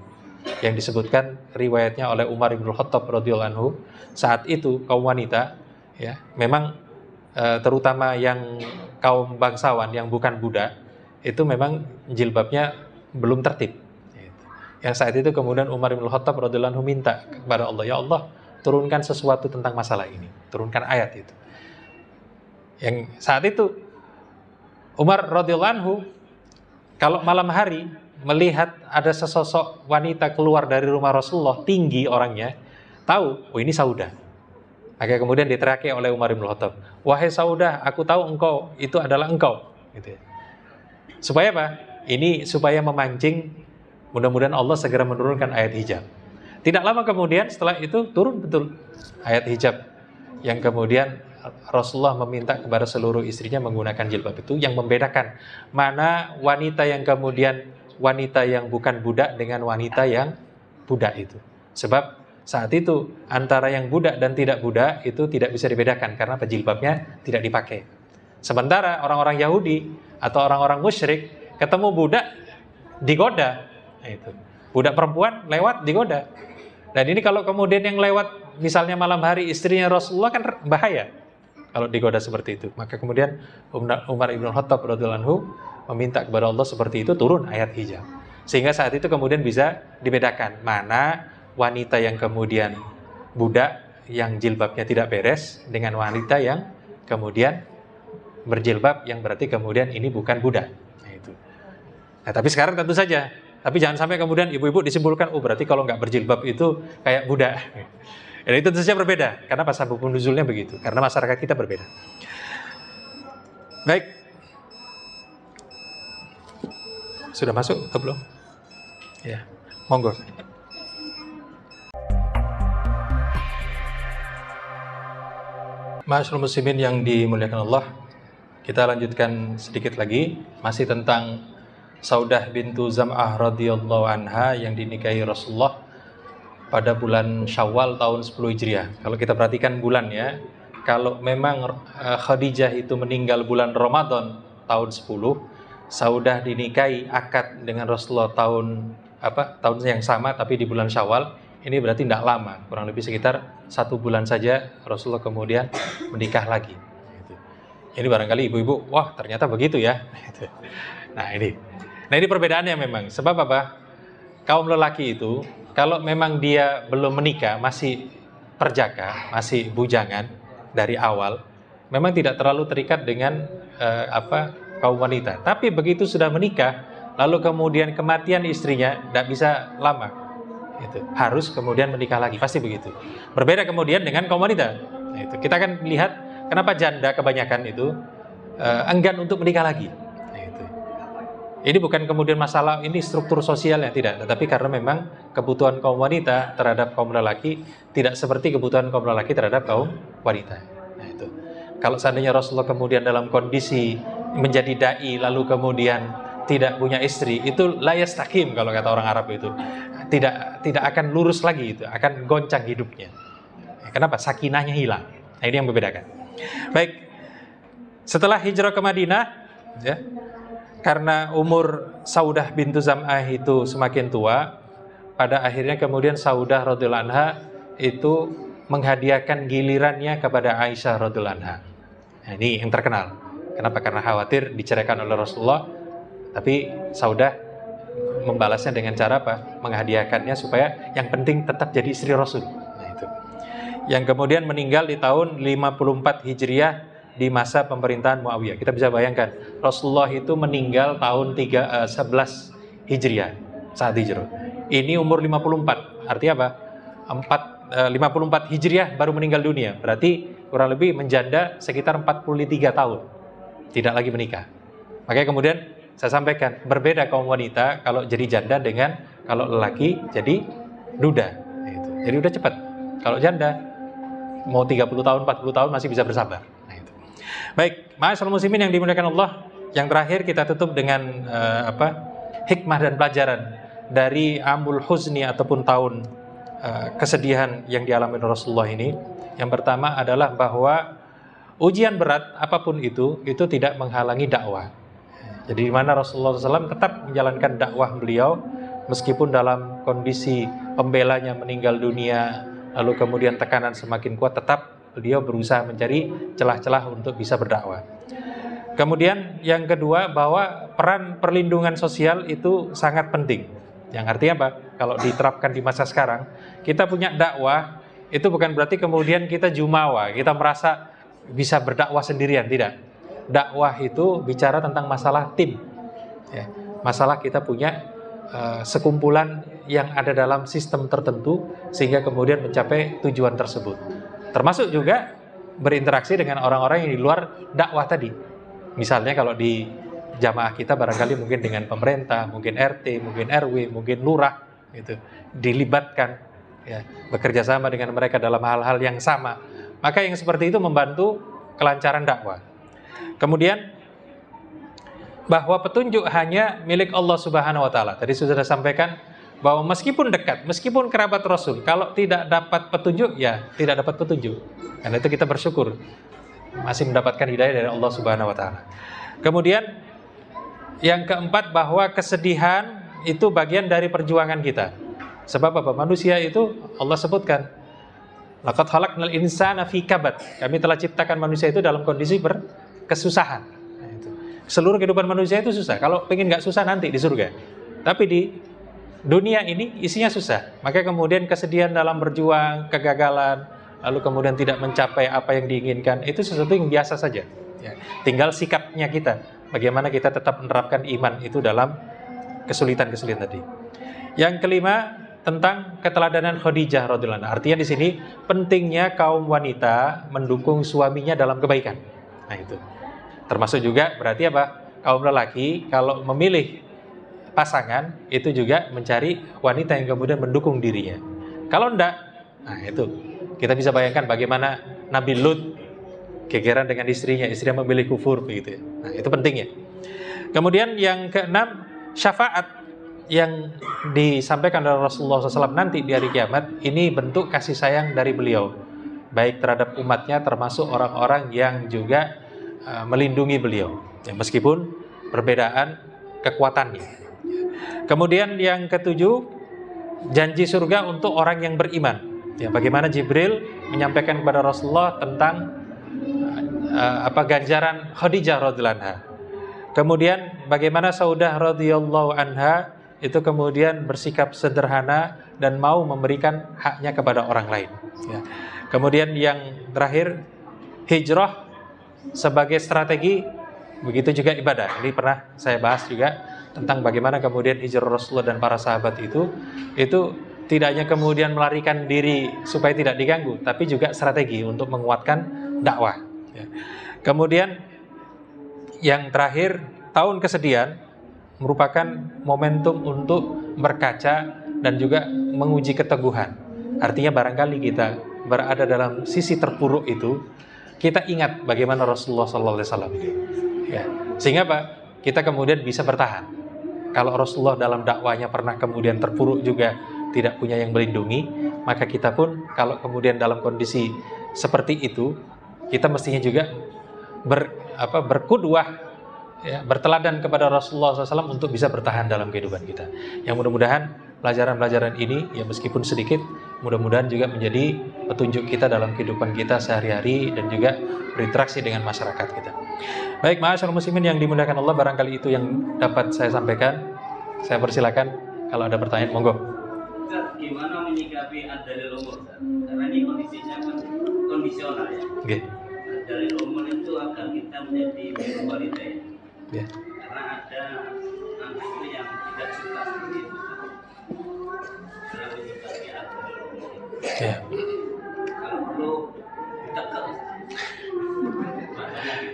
yang disebutkan riwayatnya oleh Umar bin Khattab radhiyallahu anhu. Saat itu kaum wanita, ya, memang terutama yang kaum bangsawan yang bukan budak, itu memang jilbabnya belum tertib. Yang saat itu kemudian Umar bin Khattab radhiyallahu anhu minta kepada Allah, ya Allah, turunkan sesuatu tentang masalah ini, turunkan ayat itu. Yang saat itu Umar radhiyallahu anhu kalau malam hari melihat ada sesosok wanita keluar dari rumah Rasulullah, tinggi orangnya, tahu, oh ini Saudah. Maka kemudian diteriaki oleh Umar bin Khattab, wahai Saudah, aku tahu engkau itu adalah engkau. Gitu ya. Supaya apa? Ini supaya memancing, mudah-mudahan Allah segera menurunkan ayat hijab. Tidak lama kemudian setelah itu turun betul ayat hijab, yang kemudian Rasulullah meminta kepada seluruh istrinya menggunakan jilbab itu, yang membedakan mana wanita yang kemudian wanita yang bukan budak dengan wanita yang budak itu. Sebab saat itu antara yang budak dan tidak budak itu tidak bisa dibedakan karena jilbabnya tidak dipakai. Sementara orang-orang Yahudi atau orang-orang musyrik ketemu budak digoda. Nah, itu. Budak perempuan lewat digoda. Dan ini kalau kemudian yang lewat misalnya malam hari istrinya Rasulullah kan bahaya kalau digoda seperti itu. Maka kemudian Umar ibn Khattab radhiyallahu anhu meminta kepada Allah seperti itu, turun ayat hijab. Sehingga saat itu kemudian bisa dibedakan mana wanita yang kemudian budak yang jilbabnya tidak beres dengan wanita yang kemudian berjilbab yang berarti kemudian ini bukan budak. Nah, itu. Nah, tapi sekarang tentu saja, tapi jangan sampai kemudian ibu-ibu disimpulkan, oh berarti kalau nggak berjilbab itu kayak budak. Dan itu tentu saja berbeda, karena asbabun nuzulnya begitu, karena masyarakat kita berbeda. Baik, sudah masuk atau belum? Ya, monggo. Ma'asyiral muslimin yang dimuliakan Allah, kita lanjutkan sedikit lagi, masih tentang Saudah bintu Zam'ah radhiyallahu anha yang dinikahi Rasulullah pada bulan Syawal tahun 10 Hijriah. Kalau kita perhatikan bulan ya, kalau memang Khadijah itu meninggal bulan Ramadan tahun 10, Saudah dinikahi akad dengan Rasulullah tahun yang sama tapi di bulan Syawal. Ini berarti tidak lama, kurang lebih sekitar 1 bulan saja Rasulullah kemudian menikah lagi. Ini barangkali ibu-ibu, wah ternyata begitu ya. Nah ini perbedaannya memang. Sebab apa? Kaum lelaki itu kalau memang dia belum menikah, masih perjaka, masih bujangan dari awal, memang tidak terlalu terikat dengan kaum wanita. Tapi begitu sudah menikah, lalu kemudian kematian istrinya, tidak bisa lama. Itu harus kemudian menikah lagi, pasti begitu. Berbeda kemudian dengan kaum wanita. Itu kita akan lihat kenapa janda kebanyakan itu enggan untuk menikah lagi. Itu. Ini bukan kemudian masalah ini struktur sosialnya, tidak, tetapi karena memang kebutuhan kaum wanita terhadap kaum lelaki tidak seperti kebutuhan kaum lelaki terhadap kaum wanita. Nah, itu. Kalau seandainya Rasulullah kemudian dalam kondisi menjadi dai lalu kemudian tidak punya istri, itu la yastaqim kalau kata orang Arab itu. Tidak akan lurus lagi, itu akan goncang hidupnya. Kenapa? Sakinahnya hilang. Nah, ini yang membedakan. Baik. Setelah hijrah ke Madinah, ya, karena umur Saudah bintu Zam'ah itu semakin tua, pada akhirnya kemudian Saudah radhiyallahu anha itu menghadiahkan gilirannya kepada Aisyah radhiyallahu anha. Nah, ini yang terkenal. Kenapa? Karena khawatir diceraikan oleh Rasulullah, tapi Saudah membalasnya dengan cara apa? Menghadiahkannya supaya yang penting tetap jadi istri Rasul. Nah, itu. Yang kemudian meninggal di tahun 54 Hijriah di masa pemerintahan Muawiyah. Kita bisa bayangkan, Rasulullah itu meninggal tahun 11 Hijriah saat hijrah. Ini umur 54. Artinya apa? 54 Hijriah baru meninggal dunia. Berarti kurang lebih menjanda sekitar 43 tahun. Tidak lagi menikah. Makanya kemudian saya sampaikan, berbeda kaum wanita kalau jadi janda dengan kalau lelaki jadi duda. Gitu. Jadi udah cepat. Kalau janda mau 30 tahun, 40 tahun masih bisa bersabar. Nah, itu. Baik, ma'asyiral muslimin yang dimuliakan Allah, yang terakhir kita tutup dengan hikmah dan pelajaran dari Amul Huzni ataupun tahun kesedihan yang dialami Rasulullah ini. Yang pertama adalah bahwa ujian berat apapun itu tidak menghalangi dakwah. Jadi di mana Rasulullah SAW tetap menjalankan dakwah beliau meskipun dalam kondisi pembelanya meninggal dunia, lalu kemudian tekanan semakin kuat, tetap beliau berusaha mencari celah-celah untuk bisa berdakwah. Kemudian yang kedua, bahwa peran perlindungan sosial itu sangat penting. Yang artinya apa? Kalau diterapkan di masa sekarang, kita punya dakwah, itu bukan berarti kemudian kita jumawa, kita merasa bisa berdakwah sendirian, tidak. Dakwah itu bicara tentang masalah tim, ya. Masalah kita punya sekumpulan yang ada dalam sistem tertentu sehingga kemudian mencapai tujuan tersebut. Termasuk juga berinteraksi dengan orang-orang yang di luar dakwah tadi. Misalnya kalau di jamaah kita barangkali mungkin dengan pemerintah, mungkin RT, mungkin RW, mungkin lurah, gitu, dilibatkan, ya, bekerja sama dengan mereka dalam hal-hal yang sama. Maka yang seperti itu membantu kelancaran dakwah. Kemudian bahwa petunjuk hanya milik Allah Subhanahu wa taala. Tadi sudah sampaikan bahwa meskipun dekat, meskipun kerabat Rasul, kalau tidak dapat petunjuk, ya tidak dapat petunjuk. Karena itu kita bersyukur masih mendapatkan hidayah dari Allah Subhanahu wa taala. Kemudian yang keempat, bahwa kesedihan itu bagian dari perjuangan kita. Sebab apa? Manusia itu Allah sebutkan, laqad khalaqnal insana fi kabad. Kami telah ciptakan manusia itu dalam kondisi berkesusahan. Nah, itu. Seluruh kehidupan manusia itu susah. Kalau pengen nggak susah nanti di surga. Tapi di dunia ini isinya susah. Maka kemudian kesedihan dalam berjuang, kegagalan, lalu kemudian tidak mencapai apa yang diinginkan, itu sesuatu yang biasa saja. Ya. Tinggal sikapnya kita. Bagaimana kita tetap menerapkan iman itu dalam kesulitan-kesulitan tadi. Yang kelima, tentang keteladanan Khadijah radhiyallahu anha. Artinya di sini pentingnya kaum wanita mendukung suaminya dalam kebaikan. Nah, itu. Termasuk juga berarti apa? Kaum lelaki kalau memilih pasangan itu juga mencari wanita yang kemudian mendukung dirinya. Kalau enggak, nah itu. Kita bisa bayangkan bagaimana Nabi Lut gegeran dengan istrinya memilih kufur begitu. Nah, itu pentingnya. Kemudian yang keenam, syafaat yang disampaikan oleh Rasulullah SAW nanti di hari kiamat, ini bentuk kasih sayang dari beliau, baik terhadap umatnya, termasuk orang-orang yang juga melindungi beliau, ya, meskipun perbedaan kekuatannya. Kemudian yang ketujuh, janji surga untuk orang yang beriman. Ya, bagaimana Jibril menyampaikan kepada Rasulullah tentang ganjaran Khadijah radhiyallahu anha. Kemudian bagaimana Saudah radhiyallahu anha itu kemudian bersikap sederhana dan mau memberikan haknya kepada orang lain. Ya. Kemudian yang terakhir, hijrah sebagai strategi, begitu juga ibadah. Ini pernah saya bahas juga tentang bagaimana kemudian hijrah Rasulullah dan para sahabat itu tidak hanya kemudian melarikan diri supaya tidak diganggu, tapi juga strategi untuk menguatkan dakwah. Ya. Kemudian yang terakhir, tahun kesedihan merupakan momentum untuk berkaca dan juga menguji keteguhan. Artinya barangkali kita berada dalam sisi terpuruk itu, kita ingat bagaimana Rasulullah SAW. Ya. Sehingga apa? Kita kemudian bisa bertahan. Kalau Rasulullah dalam dakwanya pernah kemudian terpuruk juga, tidak punya yang melindungi, maka kita pun kalau kemudian dalam kondisi seperti itu, kita mestinya juga berkudwah, ya, berteladan kepada Rasulullah SAW untuk bisa bertahan dalam kehidupan kita. Yang mudah-mudahan pelajaran-pelajaran ini, ya meskipun sedikit, mudah-mudahan juga menjadi petunjuk kita dalam kehidupan kita sehari-hari dan juga berinteraksi dengan masyarakat kita. Baik, ma'asyiral muslimin yang dimuliakan Allah, barangkali itu yang dapat saya sampaikan. Saya persilakan kalau ada pertanyaan, monggo. Gimana menyikapi ad-dalil umur? Karena ini kondisinya kan kondisional ya. Okay. Ad-dalil umur itu agar kita menjadi walidain. Yeah. Karena ada anakku yang tidak suka seperti itu. Dalam menyikapi ad-dalil umur. Yeah. Kalau perlu ditekan.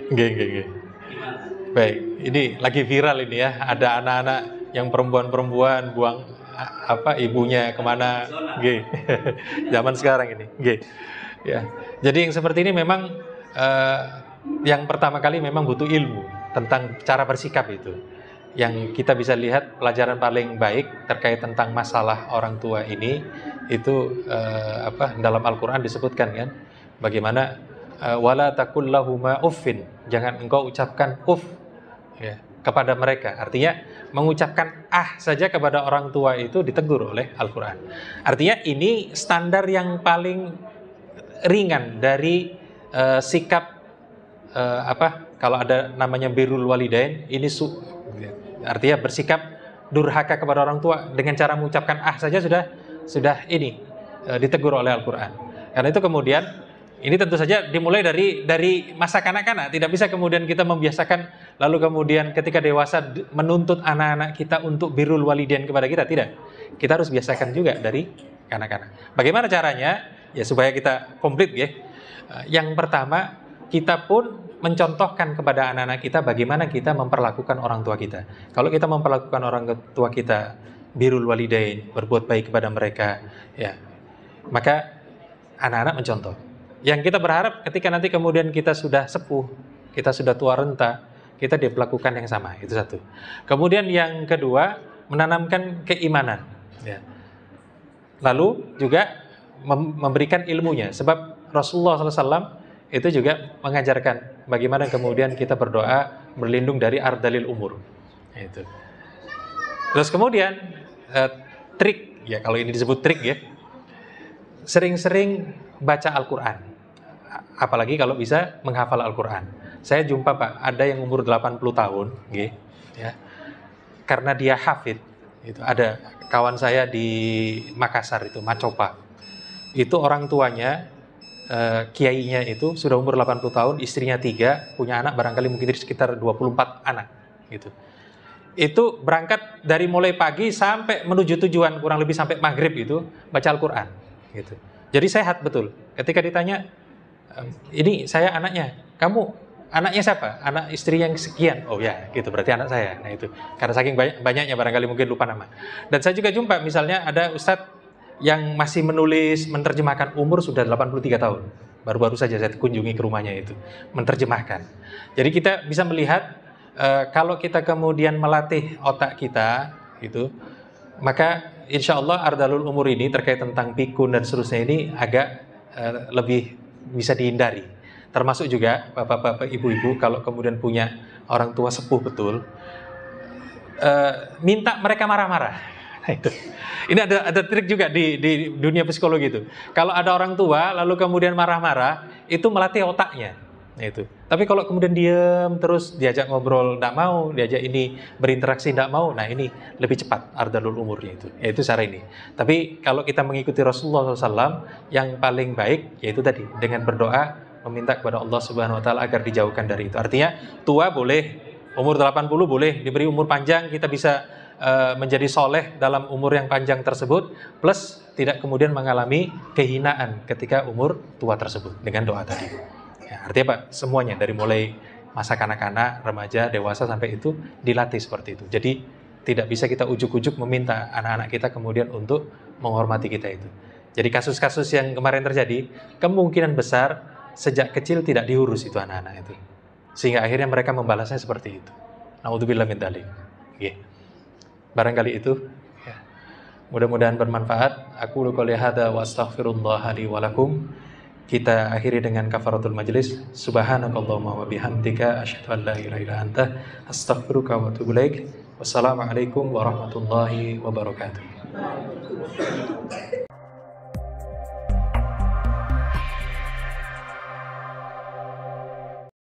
Gimana? Baik, ini lagi viral ini ya, ada anak-anak yang perempuan-perempuan buang ibunya kemana, zaman sekarang ini, ya. Jadi yang seperti ini memang yang pertama kali memang butuh ilmu tentang cara bersikap itu. Yang kita bisa lihat pelajaran paling baik terkait tentang masalah orang tua ini itu dalam Al-Quran disebutkan kan, bagaimana wala taqul lahuma uffin, jangan engkau ucapkan ya, kepada mereka. Artinya mengucapkan saja kepada orang tua itu ditegur oleh Al-Quran. Artinya ini standar yang paling ringan dari sikap kalau ada namanya birrul walidain, ini artinya bersikap durhaka kepada orang tua dengan cara mengucapkan saja sudah ini ditegur oleh Al-Quran. Karena itu kemudian ini tentu saja dimulai dari masa kanak-kanak. Tidak bisa kemudian kita membiasakan lalu kemudian ketika dewasa menuntut anak-anak kita untuk birrul walidain kepada kita. Tidak. Kita harus biasakan juga dari kanak-kanak. Bagaimana caranya? Ya supaya kita komplit ya. Yang pertama, kita pun mencontohkan kepada anak-anak kita bagaimana kita memperlakukan orang tua kita. Kalau kita memperlakukan orang tua kita birrul walidain, berbuat baik kepada mereka, ya, maka anak-anak mencontoh. Yang kita berharap ketika nanti kemudian kita sudah sepuh, kita sudah tua renta, kita diperlakukan yang sama. Itu satu. Kemudian yang kedua, menanamkan keimanan. Ya. Lalu juga memberikan ilmunya. Sebab Rasulullah SAW itu juga mengajarkan bagaimana kemudian kita berdoa berlindung dari ardalil umur. Itu. Terus kemudian trik, ya kalau ini disebut trik ya, sering-sering baca Al-Quran. Apalagi kalau bisa menghafal Al-Quran. Saya jumpa Pak, ada yang umur 80 tahun, ya, karena dia hafid. Itu ada kawan saya di Makassar itu, Macopa. Itu orang tuanya, kiainya itu sudah umur 80 tahun, istrinya 3, punya anak barangkali mungkin sekitar 24 anak. Gitu. Itu berangkat dari mulai pagi sampai menuju tujuan, kurang lebih sampai maghrib itu, baca Al-Quran. Gitu. Jadi sehat betul. Ketika ditanya, ini saya anaknya, kamu anaknya siapa? Anak istri yang sekian. Oh ya, gitu berarti anak saya. Nah itu, karena saking banyaknya barangkali mungkin lupa nama. Dan saya juga jumpa misalnya ada ustadz yang masih menulis, menerjemahkan, umur sudah 83 tahun. Baru-baru saja saya kunjungi ke rumahnya itu, menerjemahkan. Jadi kita bisa melihat kalau kita kemudian melatih otak kita, gitu, maka insya Allah ardalul umur ini terkait tentang pikun dan seterusnya ini agak lebih bisa dihindari. Termasuk juga bapak-bapak, ibu-ibu kalau kemudian punya orang tua sepuh betul, minta mereka marah-marah. Nah, itu. Ini ada trik juga di dunia psikologi itu. Kalau ada orang tua lalu kemudian marah-marah, itu melatih otaknya. Nah, itu. Tapi kalau kemudian diam terus, diajak ngobrol tidak mau, diajak ini berinteraksi tidak mau, nah ini lebih cepat ardalul umurnya itu. Yaitu cara ini. Tapi kalau kita mengikuti Rasulullah SAW, yang paling baik yaitu tadi dengan berdoa meminta kepada Allah Subhanahu Wa Taala agar dijauhkan dari itu. Artinya tua boleh, umur 80 boleh, diberi umur panjang, kita bisa menjadi soleh dalam umur yang panjang tersebut, plus tidak kemudian mengalami kehinaan ketika umur tua tersebut dengan doa tadi. Ya, artinya Pak, semuanya dari mulai masa kanak-kanak, remaja, dewasa sampai itu dilatih seperti itu. Jadi tidak bisa kita ujuk-ujuk meminta anak-anak kita kemudian untuk menghormati kita itu. Jadi kasus-kasus yang kemarin terjadi, kemungkinan besar sejak kecil tidak diurus itu anak-anak itu. Sehingga akhirnya mereka membalasnya seperti itu. Naudzubillah min dzalik. Barangkali itu. Ya. Mudah-mudahan bermanfaat. Aku qouli hadza wa astaghfirullah li wa lakum. Kita akhiri dengan kafaratul majlis. Subhanakallahumma wa bihamdika asyhadu an la ilaha illa anta astaghfiruka wa atubu ilaik. Wassalamualaikum warahmatullahi wabarakatuh.